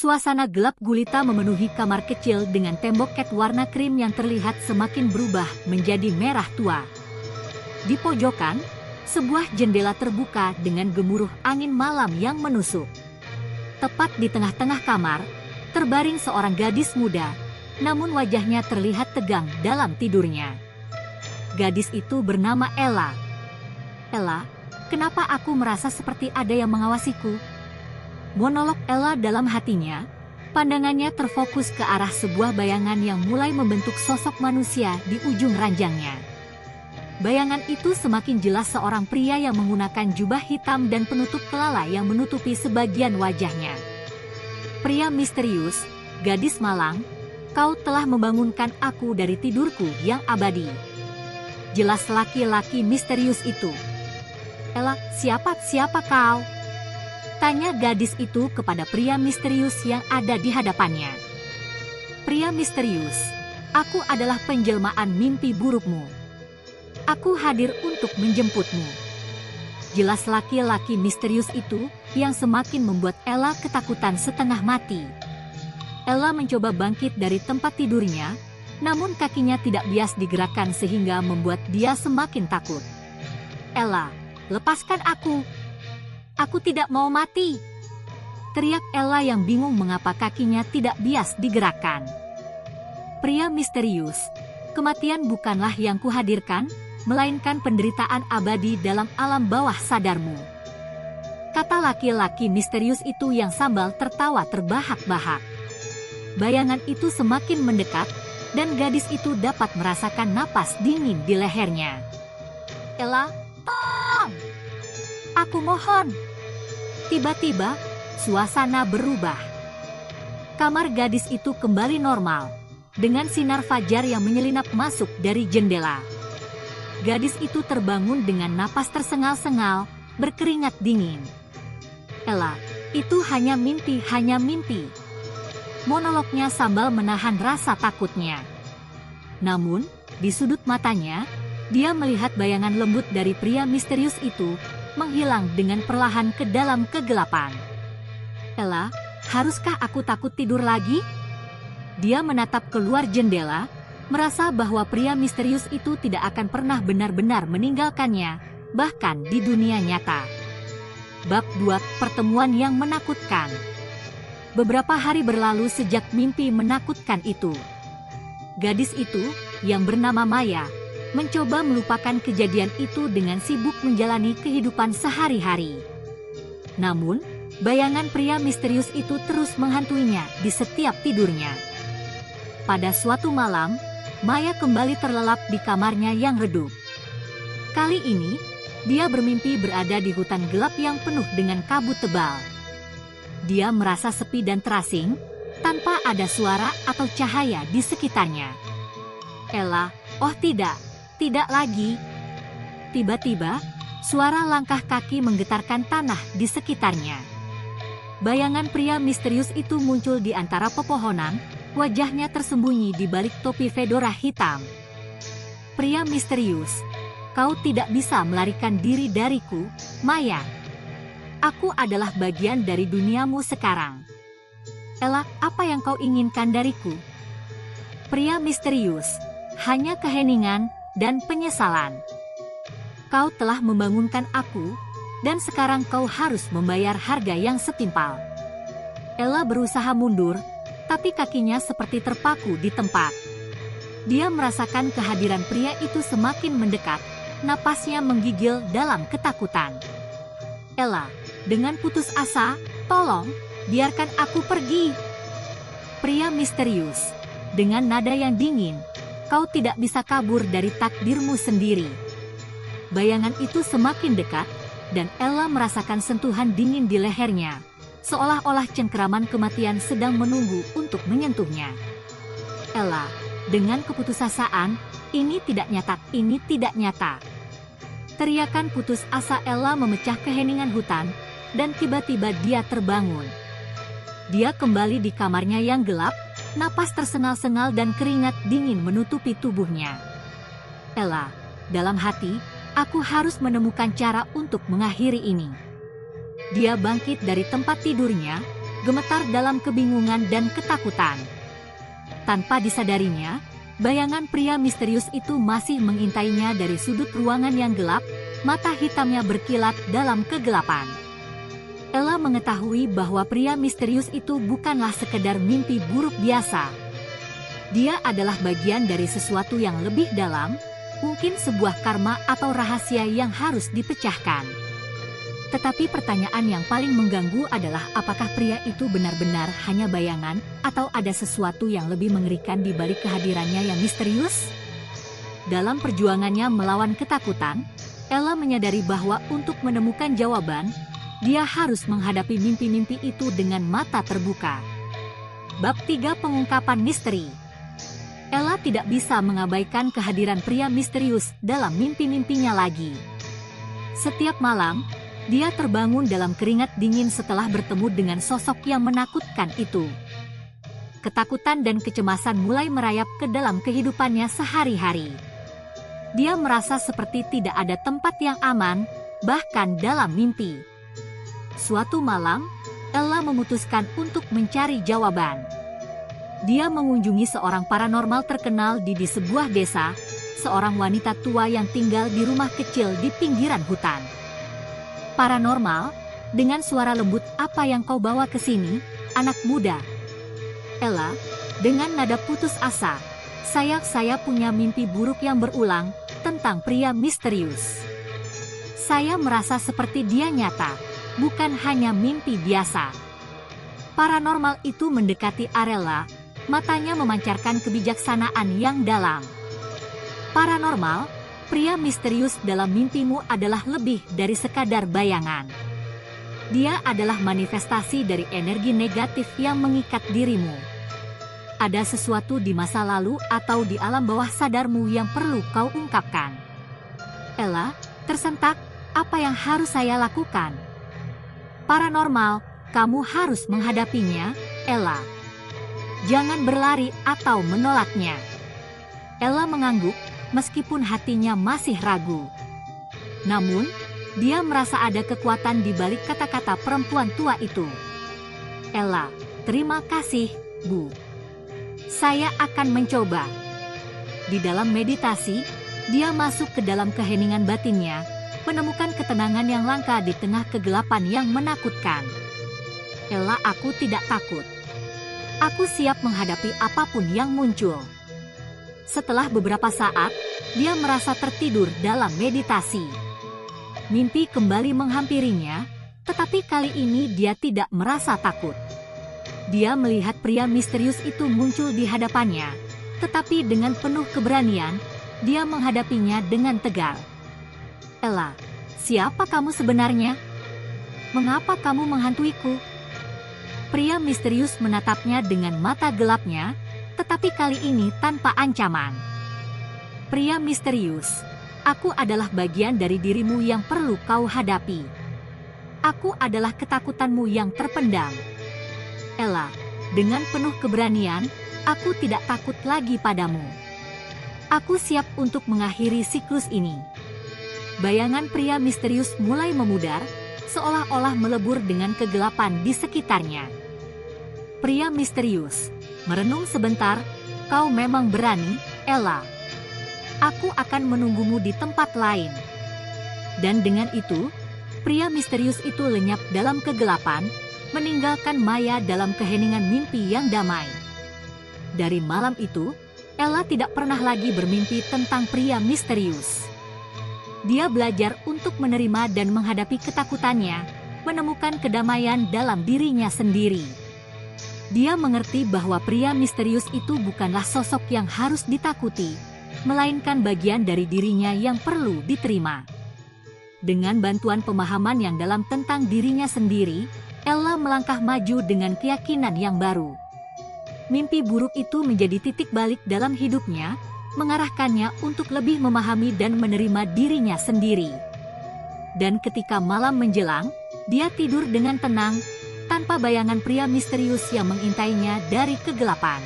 Suasana gelap gulita memenuhi kamar kecil dengan tembok cat warna krim yang terlihat semakin berubah menjadi merah tua. Di pojokan, sebuah jendela terbuka dengan gemuruh angin malam yang menusuk. Tepat di tengah-tengah kamar, terbaring seorang gadis muda, namun wajahnya terlihat tegang dalam tidurnya. Gadis itu bernama Ella. Ella, kenapa aku merasa seperti ada yang mengawasiku? Monolog Ella dalam hatinya, pandangannya terfokus ke arah sebuah bayangan yang mulai membentuk sosok manusia di ujung ranjangnya. Bayangan itu semakin jelas seorang pria yang menggunakan jubah hitam dan penutup kelala yang menutupi sebagian wajahnya. Pria misterius, gadis malang, kau telah membangunkan aku dari tidurku yang abadi. Jelas laki-laki misterius itu. Ella, siapa kau? Tanya gadis itu kepada pria misterius yang ada di hadapannya. Pria misterius, aku adalah penjelmaan mimpi burukmu. Aku hadir untuk menjemputmu. Jelas laki-laki misterius itu yang semakin membuat Ella ketakutan setengah mati. Ella mencoba bangkit dari tempat tidurnya, namun kakinya tidak bias digerakkan sehingga membuat dia semakin takut. Ella, lepaskan aku. Aku tidak mau mati. Teriak Ella yang bingung mengapa kakinya tidak bias digerakkan. Pria misterius, kematian bukanlah yang kuhadirkan, melainkan penderitaan abadi dalam alam bawah sadarmu. Kata laki-laki misterius itu yang sambil tertawa terbahak-bahak. Bayangan itu semakin mendekat, dan gadis itu dapat merasakan napas dingin di lehernya. Ella, tolong! Aku mohon! Tiba-tiba, suasana berubah. Kamar gadis itu kembali normal, dengan sinar fajar yang menyelinap masuk dari jendela. Gadis itu terbangun dengan napas tersengal-sengal, berkeringat dingin. Ella, itu hanya mimpi. Monolognya sambil menahan rasa takutnya. Namun, di sudut matanya, dia melihat bayangan lembut dari pria misterius itu, menghilang dengan perlahan ke dalam kegelapan. Ella, haruskah aku takut tidur lagi? Dia menatap keluar jendela, merasa bahwa pria misterius itu tidak akan pernah benar-benar meninggalkannya, bahkan di dunia nyata. Bab 2, pertemuan yang menakutkan. Beberapa hari berlalu sejak mimpi menakutkan itu. Gadis itu, yang bernama Maya, mencoba melupakan kejadian itu dengan sibuk menjalani kehidupan sehari-hari. Namun, bayangan pria misterius itu terus menghantuinya di setiap tidurnya. Pada suatu malam, Maya kembali terlelap di kamarnya yang redup. Kali ini, dia bermimpi berada di hutan gelap yang penuh dengan kabut tebal. Dia merasa sepi dan terasing, tanpa ada suara atau cahaya di sekitarnya. Ella, oh tidak lagi. Tiba-tiba, suara langkah kaki menggetarkan tanah di sekitarnya. Bayangan pria misterius itu muncul di antara pepohonan, wajahnya tersembunyi di balik topi fedora hitam. Pria misterius, kau tidak bisa melarikan diri dariku, Maya. Aku adalah bagian dari duniamu sekarang. Ella, apa yang kau inginkan dariku? Pria misterius, hanya keheningan dan penyesalan. Kau telah membangunkan aku, dan sekarang kau harus membayar harga yang setimpal. Ella berusaha mundur, tapi kakinya seperti terpaku di tempat. Dia merasakan kehadiran pria itu semakin mendekat, napasnya menggigil dalam ketakutan. Ella, dengan putus asa, tolong, biarkan aku pergi. Pria misterius, dengan nada yang dingin, kau tidak bisa kabur dari takdirmu sendiri. Bayangan itu semakin dekat, dan Ella merasakan sentuhan dingin di lehernya, seolah-olah cengkeraman kematian sedang menunggu untuk menyentuhnya. Ella, dengan keputusasaan, ini tidak nyata. Teriakan putus asa Ella memecah keheningan hutan, dan tiba-tiba dia terbangun. Dia kembali di kamarnya yang gelap, napas tersengal-sengal dan keringat dingin menutupi tubuhnya. Ella, dalam hati, aku harus menemukan cara untuk mengakhiri ini. Dia bangkit dari tempat tidurnya, gemetar dalam kebingungan dan ketakutan. Tanpa disadarinya, bayangan pria misterius itu masih mengintainya dari sudut ruangan yang gelap, mata hitamnya berkilat dalam kegelapan. Ella mengetahui bahwa pria misterius itu bukanlah sekedar mimpi buruk biasa. Dia adalah bagian dari sesuatu yang lebih dalam, mungkin sebuah karma atau rahasia yang harus dipecahkan. Tetapi pertanyaan yang paling mengganggu adalah apakah pria itu benar-benar hanya bayangan atau ada sesuatu yang lebih mengerikan di balik kehadirannya yang misterius? Dalam perjuangannya melawan ketakutan, Ella menyadari bahwa untuk menemukan jawaban, dia harus menghadapi mimpi-mimpi itu dengan mata terbuka. Bab 3 Pengungkapan Misteri. Ella tidak bisa mengabaikan kehadiran pria misterius dalam mimpi-mimpinya lagi. Setiap malam, dia terbangun dalam keringat dingin setelah bertemu dengan sosok yang menakutkan itu. Ketakutan dan kecemasan mulai merayap ke dalam kehidupannya sehari-hari. Dia merasa seperti tidak ada tempat yang aman, bahkan dalam mimpi. Suatu malam, Ella memutuskan untuk mencari jawaban. Dia mengunjungi seorang paranormal terkenal di sebuah desa, seorang wanita tua yang tinggal di rumah kecil di pinggiran hutan. Paranormal, dengan suara lembut, "Apa yang kau bawa ke sini, anak muda?" Ella, dengan nada putus asa, saya punya mimpi buruk yang berulang tentang pria misterius. Saya merasa seperti dia nyata, bukan hanya mimpi biasa. Paranormal itu mendekati Arella, matanya memancarkan kebijaksanaan yang dalam. Paranormal, pria misterius dalam mimpimu adalah lebih dari sekadar bayangan. Dia adalah manifestasi dari energi negatif yang mengikat dirimu. Ada sesuatu di masa lalu atau di alam bawah sadarmu yang perlu kau ungkapkan. Ella, tersentak, apa yang harus saya lakukan? Paranormal, kamu harus menghadapinya, Ella. Jangan berlari atau menolaknya. Ella mengangguk, meskipun hatinya masih ragu. Namun, dia merasa ada kekuatan di balik kata-kata perempuan tua itu. Ella, terima kasih, Bu. Saya akan mencoba. Di dalam meditasi, dia masuk ke dalam keheningan batinnya, menemukan ketenangan yang langka di tengah kegelapan yang menakutkan. Ella, aku tidak takut. Aku siap menghadapi apapun yang muncul. Setelah beberapa saat, dia merasa tertidur dalam meditasi. Mimpi kembali menghampirinya, tetapi kali ini dia tidak merasa takut. Dia melihat pria misterius itu muncul di hadapannya, tetapi dengan penuh keberanian, dia menghadapinya dengan tegar. Ella, siapa kamu sebenarnya? Mengapa kamu menghantuiku? Pria misterius menatapnya dengan mata gelapnya, tetapi kali ini tanpa ancaman. Pria misterius, aku adalah bagian dari dirimu yang perlu kau hadapi. Aku adalah ketakutanmu yang terpendam. Ella, dengan penuh keberanian, aku tidak takut lagi padamu. Aku siap untuk mengakhiri siklus ini. Bayangan pria misterius mulai memudar, seolah-olah melebur dengan kegelapan di sekitarnya. Pria misterius merenung sebentar, kau memang berani, Ella. Aku akan menunggumu di tempat lain. Dan dengan itu, pria misterius itu lenyap dalam kegelapan, meninggalkan Maya dalam keheningan mimpi yang damai. Dari malam itu, Ella tidak pernah lagi bermimpi tentang pria misterius. Dia belajar untuk menerima dan menghadapi ketakutannya, menemukan kedamaian dalam dirinya sendiri. Dia mengerti bahwa pria misterius itu bukanlah sosok yang harus ditakuti, melainkan bagian dari dirinya yang perlu diterima. Dengan bantuan pemahaman yang dalam tentang dirinya sendiri, Ella melangkah maju dengan keyakinan yang baru. Mimpi buruk itu menjadi titik balik dalam hidupnya, mengarahkannya untuk lebih memahami dan menerima dirinya sendiri. Dan ketika malam menjelang, dia tidur dengan tenang, tanpa bayangan pria misterius yang mengintainya dari kegelapan.